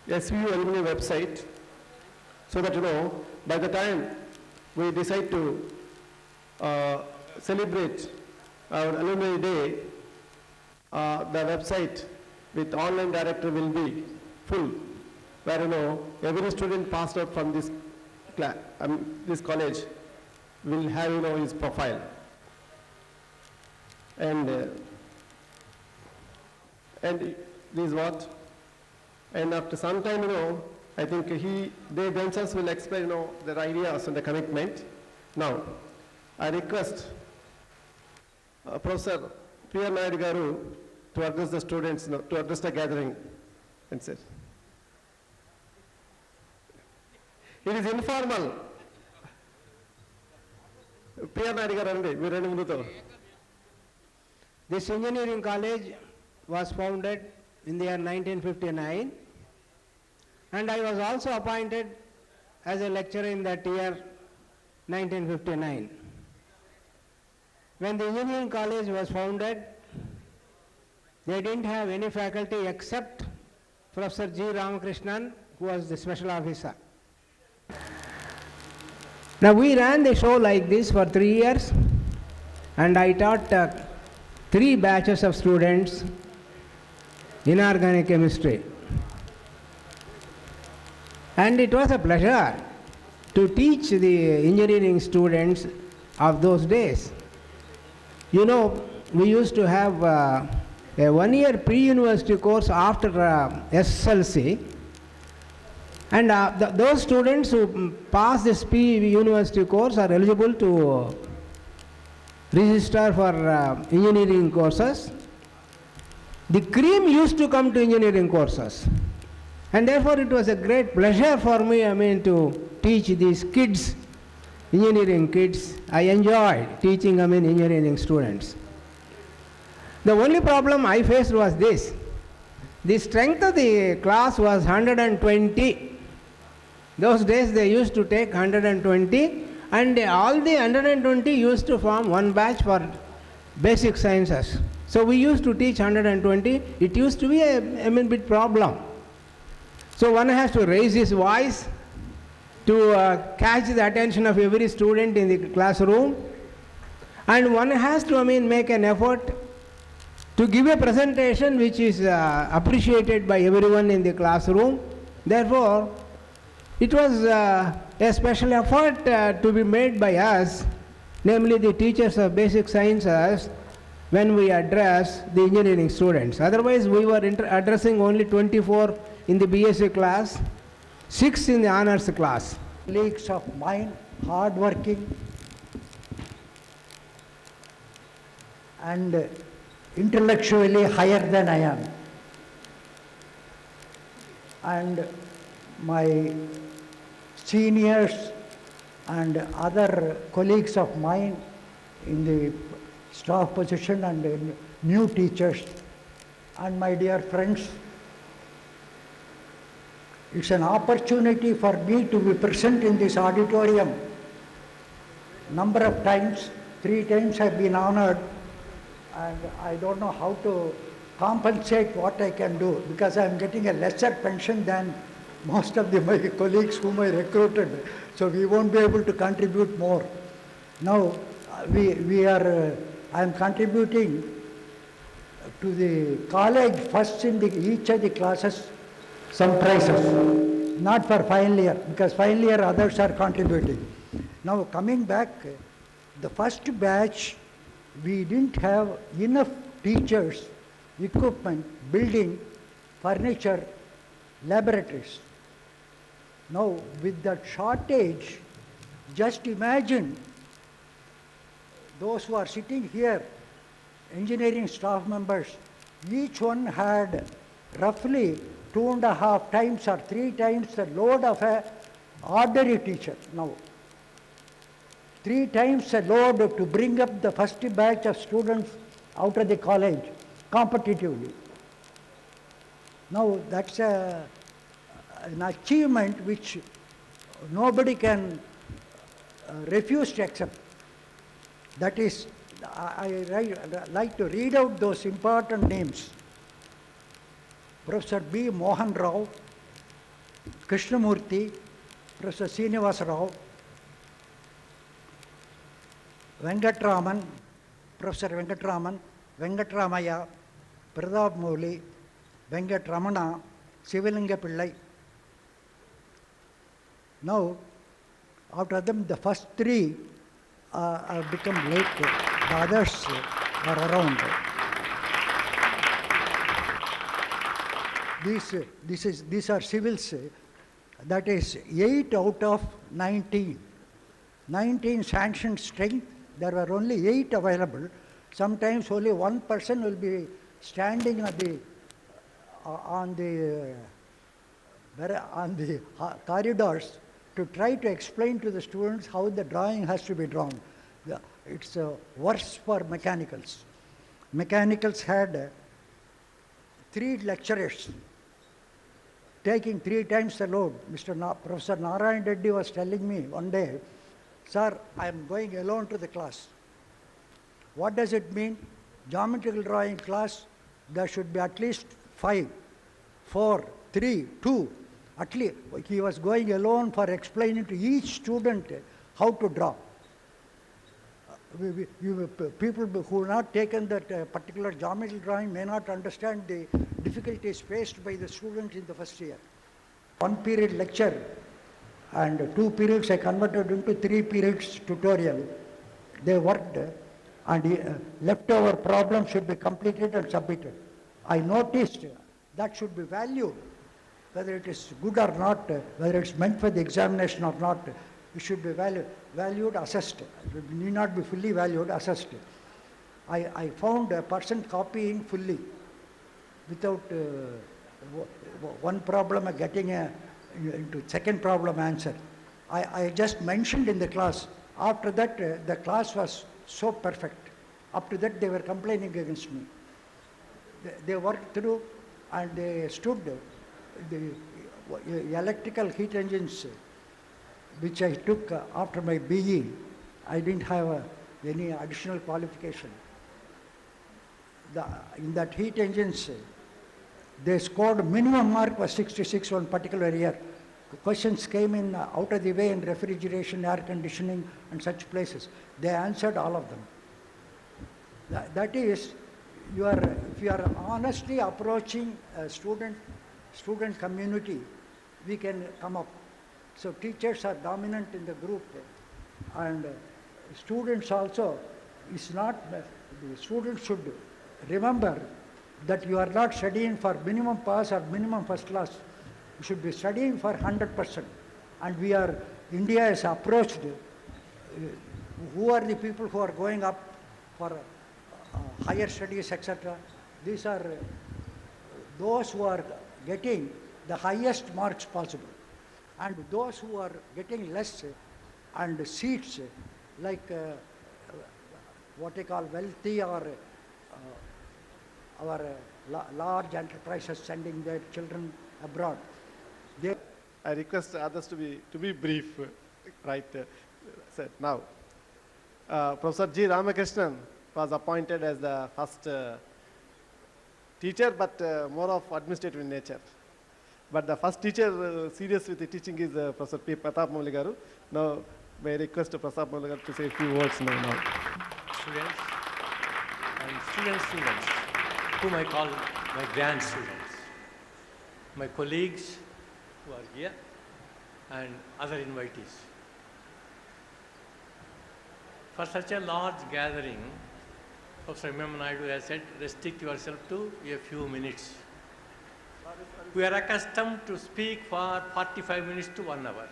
SVU alumni website, so that by the time we decide to celebrate our alumni day, the website with online directory will be full, where every student passed out from this this college will have his profile. And this is what. And after some time, I think they themselves will explain, their ideas and the commitment. Now, I request Professor P.R. Naidu Garu to address the students, to address the gathering. And say, it is informal. P.R. Naidu Garu, this engineering college was founded in the year 1959, and I was also appointed as a lecturer in that year 1959. When the engineering college was founded, they didn't have any faculty except Professor G. Ramakrishnan, who was the special officer. Now we ran the show like this for 3 years, and I taught 3 batches of students inorganic chemistry. And it was a pleasure to teach the engineering students of those days. We used to have a 1-year pre-university course after SLC, and those students who pass this pre-university course are eligible to register for engineering courses. The cream used to come to engineering courses, and therefore it was a great pleasure for me, to teach these kids, engineering kids. I enjoyed teaching, engineering students. The only problem I faced was this. The strength of the class was 120. Those days they used to take 120, and all the 120 used to form one batch for basic sciences. So we used to teach 120. It used to be a bit problem. So one has to raise his voice to catch the attention of every student in the classroom, and one has to make an effort to give a presentation which is appreciated by everyone in the classroom. Therefore, it was a special effort to be made by us, namely the teachers of basic sciences, when we address the engineering students. Otherwise, we were addressing only 24 in the BSc class, 6 in the honors class. Colleagues of mine, hard-working and intellectually higher than I am. And my seniors and other colleagues of mine in the staff position and new teachers, and my dear friends, it's an opportunity for me to be present in this auditorium. Number of times, 3 times I've been honored, and I don't know how to compensate what I can do, because I'm getting a lesser pension than most of my colleagues whom I recruited, so we won't be able to contribute more. Now, I'm contributing to the college first in each of the classes some prizes, not for final year, because final year others are contributing. Now coming back, the first batch, we didn't have enough teachers, equipment, building, furniture, laboratories. Now with that shortage, just imagine those who are sitting here, engineering staff members, each one had roughly 2.5 times or 3 times the load of an ordinary teacher. Now, 3 times the load to bring up the first batch of students out of the college competitively. Now, that's an achievement which nobody can refuse to accept. That is, I like to read out those important names. Professor B. Mohan Rao, Krishnamurthy, Professor Srinivasa Rao, Venkatraman, Professor Venkatraman, Venkatramaya, Pradap Mouli, Venkatramana, Sivalinga Pillai. Now, after them, the first three have become late. The others are around. These are civils. That is 8 out of 19. 19 sanctioned strength. There were only 8 available. Sometimes only one person will be standing on the corridors to try to explain to the students how the drawing has to be drawn. It's worse for mechanicals. Mechanicals had 3 lecturers taking 3 times the load. Professor Narayan Reddy was telling me one day, "Sir, I am going alone to the class." What does it mean? Geometrical drawing class, there should be at least 5, 4, 3, 2. At least he was going alone for explaining to each student how to draw. People who have not taken that particular geometrical drawing may not understand the difficulties faced by the students in the first year. 1 period lecture and 2 periods I converted into 3 periods tutorial. They worked and leftover problems should be completed and submitted. I noticed that should be valued, whether it is good or not, whether it's meant for the examination or not. It should be valued, assessed. It need not be fully valued, assessed. I found a person copying fully without one problem getting into second problem answer. I just mentioned in the class. After that, the class was so perfect. Up to that, they were complaining against me. They worked through and they stood the electrical heat engines, which I took after my BE. I didn't have any additional qualification. In that heat engines, they scored minimum mark was 66 one particular year. The questions came in out of the way in refrigeration, air conditioning and such places. They answered all of them. That is, if you are honestly approaching a student community, we can come up. So teachers are dominant in the group, and students also the students should remember that you are not studying for minimum pass or minimum first class. You should be studying for 100%. And India has approached, who are the people who are going up for higher studies, etc. These are those who are getting the highest marks possible. And those who are getting less and seats, like what they call wealthy or our large enterprises sending their children abroad. I request others to be brief, right? Said now. Professor G. Ramakrishnan was appointed as the first teacher, but more of administrative in nature. But the first teacher serious with the teaching is Professor P. Pratap Mouli garu. Now, may I request Pratap Mouli garu to say a few words now. Students and students, whom I call my grand students, my colleagues who are here, and other invitees. For such a large gathering, Professor M. Naidu has said, restrict yourself to a few minutes. We are accustomed to speak for 45 minutes to 1 hour.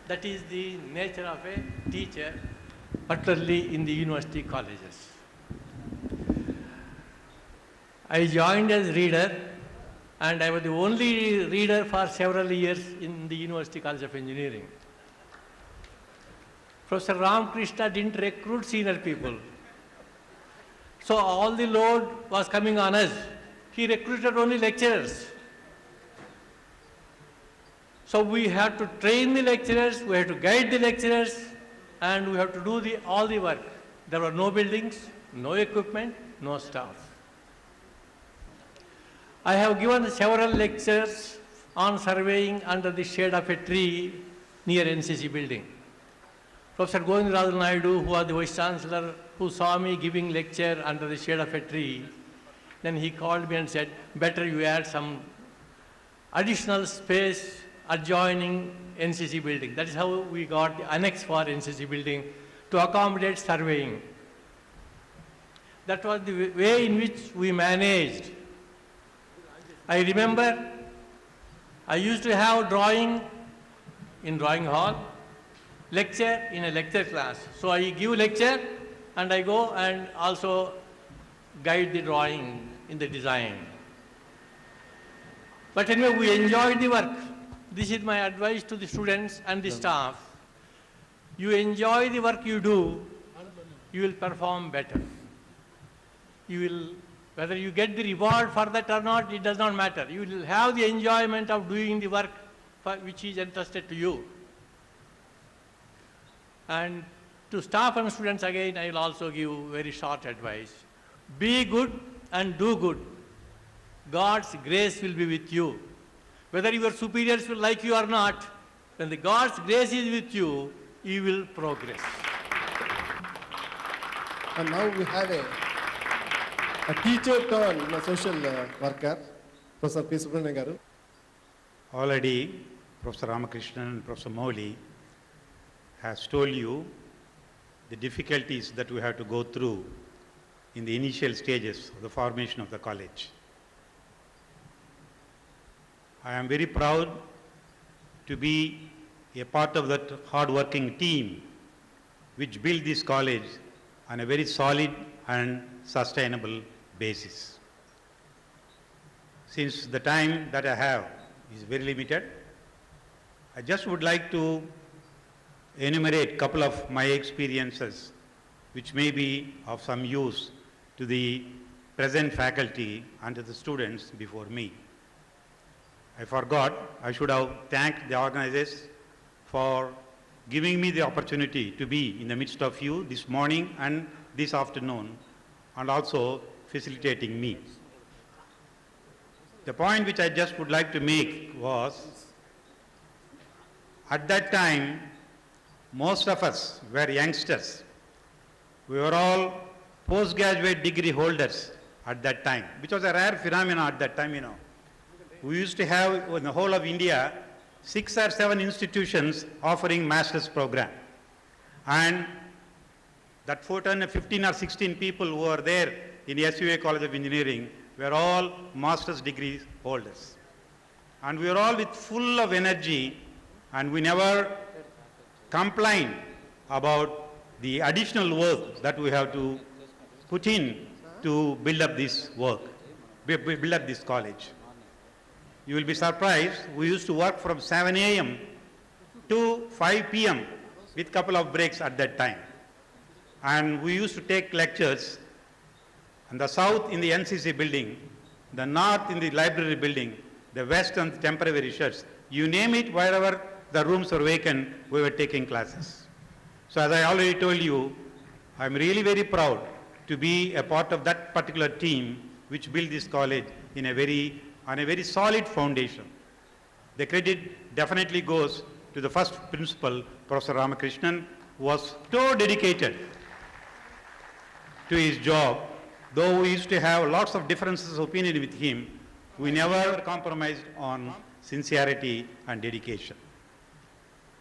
That is the nature of a teacher, particularly in the university colleges. I joined as reader, and I was the only reader for several years in the University College of Engineering. Professor Ramakrishna didn't recruit senior people. So all the load was coming on us. He recruited only lecturers. So we had to train the lecturers, we had to guide the lecturers, and we have to do all the work. There were no buildings, no equipment, no staff. I have given several lectures on surveying under the shade of a tree near NCC building. Professor Govindraj Naidu, who was the Vice Chancellor, who saw me giving lecture under the shade of a tree, then he called me and said, better you add some additional space adjoining NCC building. That is how we got the annex for NCC building to accommodate surveying. That was the way in which we managed. I remember I used to have drawing in drawing hall, lecture in a lecture class. So I give lecture and I go and also guide the drawing in the design. But anyway, we enjoyed the work. This is my advice to the students and the staff. You enjoy the work you do, you will perform better. You will, whether you get the reward for that or not, it does not matter. You will have the enjoyment of doing the work which is entrusted to you. And to staff and students again, I will also give very short advice. Be good and do good. God's grace will be with you. Whether your superiors will like you or not, when the God's grace is with you, you will progress. And now we have a teacher turned social worker, Professor P. Subramanian garu. Already, Professor Ramakrishnan and Professor Mowli has told you the difficulties that we have to go through in the initial stages of the formation of the college. I am very proud to be a part of that hard-working team which built this college on a very solid and sustainable basis. Since the time that I have is very limited, I just would like to enumerate a couple of my experiences which may be of some use to the present faculty and to the students before me. I forgot, I should have thanked the organizers for giving me the opportunity to be in the midst of you this morning and this afternoon, and also facilitating me. The point which I just would like to make was, at that time, most of us were youngsters. We were all postgraduate degree holders at that time, which was a rare phenomenon at that time, you know. We used to have, in the whole of India, 6 or 7 institutions offering master's program. And that 15 or 16 people who were there in the SVUCE College of Engineering were all master's degree holders. And we were all with full of energy, and we never complained about the additional work that we have to put in to build up this work, build up this college. You will be surprised, we used to work from 7 a.m. to 5 p.m. with a couple of breaks at that time. And we used to take lectures in the south in the NCC building, the north in the library building, the west on the temporary sheds. You name it, wherever the rooms were vacant, we were taking classes. So as I already told you, I'm really very proud to be a part of that particular team which built this college on a very solid foundation. The credit definitely goes to the first principal, Professor Ramakrishnan, who was so dedicated to his job. Though we used to have lots of differences of opinion with him, we never compromised on sincerity and dedication.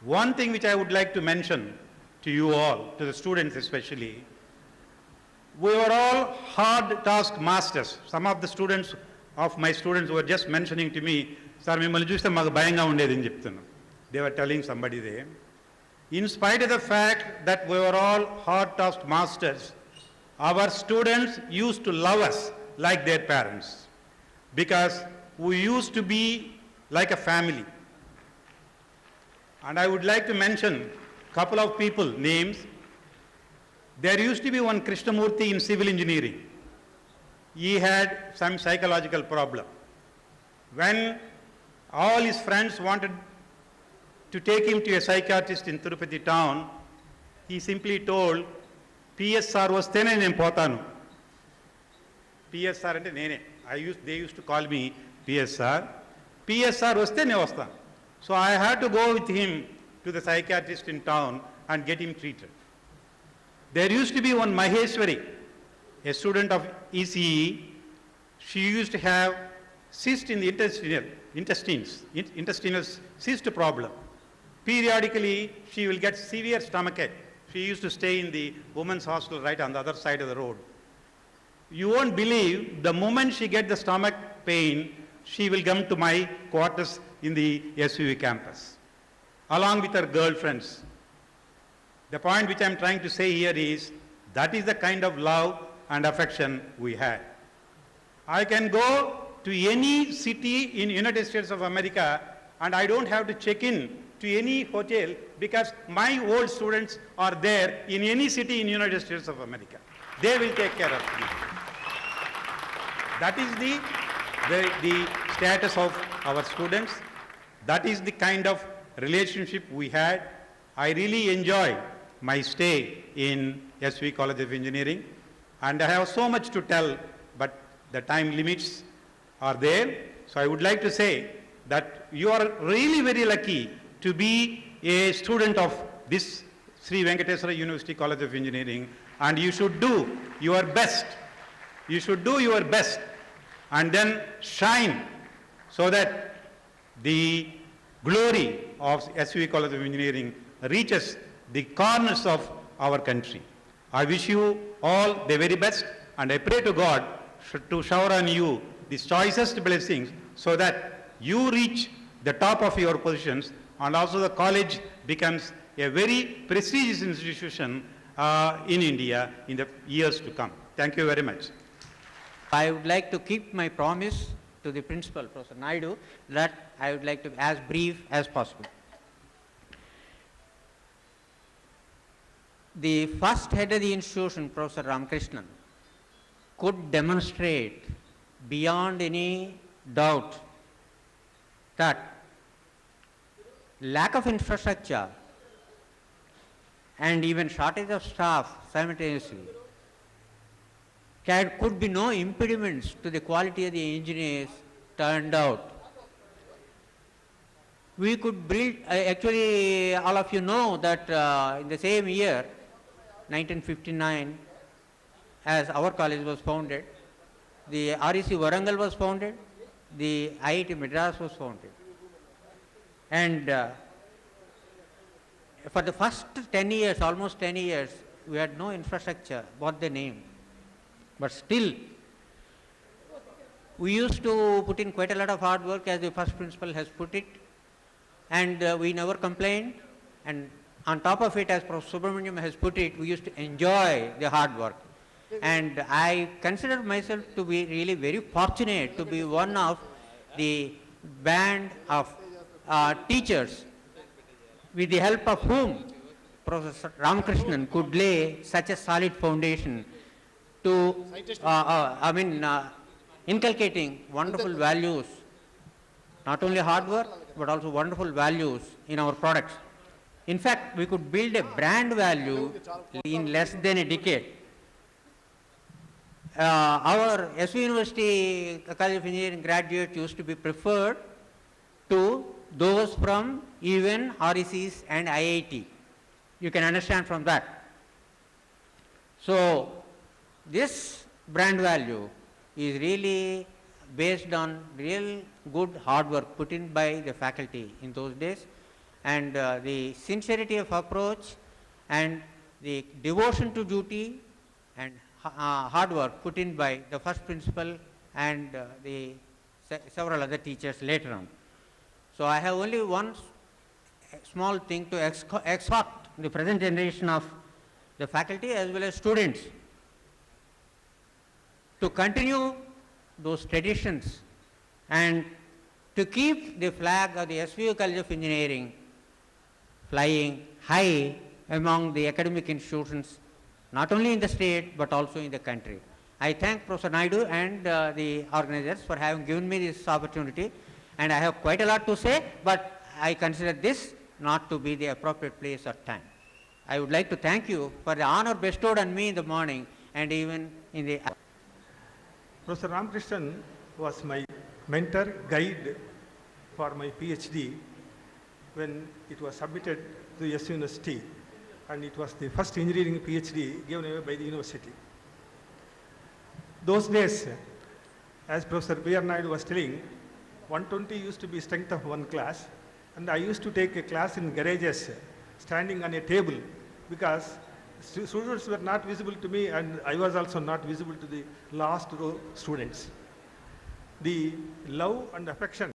One thing which I would like to mention to you all, to the students especially, we were all hard task masters. Some of the students of my students were just mentioning to me, "Sir, mimmalni chuste maaku bayanga undedi ani cheptunna." They were telling somebody there. In spite of the fact that we were all hard task masters, our students used to love us like their parents, because we used to be like a family. And I would like to mention a couple of people, names. There used to be one Krishnamurthy in civil engineering. He had some psychological problem. When all his friends wanted to take him to a psychiatrist in Tirupati town, he simply told, "PSR vastene nenu potanu." PSR ante nene. They used to call me PSR. PSR vaste ne vastan. So I had to go with him to the psychiatrist in town and get him treated. There used to be one Maheshwari, a student of ECE. She used to have cyst in the intestinal cyst problem. Periodically, she will get severe stomachache. She used to stay in the women's hostel right on the other side of the road. You won't believe, the moment she gets the stomach pain, she will come to my quarters in the SVU campus, along with her girlfriends. The point which I am trying to say here is, that is the kind of love and affection we had. I can go to any city in United States of America and I don't have to check in to any hotel because my old students are there in any city in United States of America. They will take care of me. That is the status of our students. That is the kind of relationship we had. I really enjoyed my stay in SV College of Engineering, and I have so much to tell, but the time limits are there. So I would like to say that you are really very lucky to be a student of this Sri Venkateswara University College of Engineering, and you should do your best. You should do your best and then shine so that the glory of SVU College of Engineering reaches the corners of our country. I wish you all the very best, and I pray to God to shower on you the choicest blessings so that you reach the top of your positions and also the college becomes a very prestigious institution in India in the years to come. Thank you very much. I would like to keep my promise to the principal, Professor Naidu, that I would like to be as brief as possible. The first head of the institution, Professor Ramakrishnan, could demonstrate beyond any doubt that lack of infrastructure and even shortage of staff simultaneously could be no impediments to the quality of the engineers turned out. We could build, actually all of you know that in the same year, 1959, as our college was founded, the REC Warangal was founded, the IIT Madras was founded. And for the first 10 years, almost 10 years, we had no infrastructure, what the name. But still, we used to put in quite a lot of hard work, as the first principal has put it, and we never complained. And on top of it, as Professor Subramaniam has put it, we used to enjoy the hard work. And I consider myself to be really very fortunate to be one of the band of teachers with the help of whom Professor Ramakrishnan could lay such a solid foundation to, inculcating wonderful values, not only hard work, but also wonderful values in our products. In fact, we could build a brand value in less than a decade. Our SV University College of Engineering graduates used to be preferred to those from even RECs and IIT. You can understand from that. So, this brand value is really based on real good hard work put in by the faculty in those days, and the sincerity of approach and the devotion to duty and hard work put in by the first principal and the several other teachers later on. So I have only one small thing to exhort the present generation of the faculty as well as students to continue those traditions and to keep the flag of the SVU College of Engineering flying high among the academic institutions, not only in the state but also in the country. I thank Professor Naidu and the organizers for having given me this opportunity, and I have quite a lot to say, but I consider this not to be the appropriate place or time. I would like to thank you for the honor bestowed on me in the morning and even in the... Professor Ramakrishnan was my mentor, guide for my PhD when it was submitted to the S University, and it was the first engineering PhD given away by the university. Those days, as Professor B.R. Naidu was telling, 120 used to be strength of one class, and I used to take a class in garages, standing on a table, because students were not visible to me, and I was also not visible to the last row students. The love and affection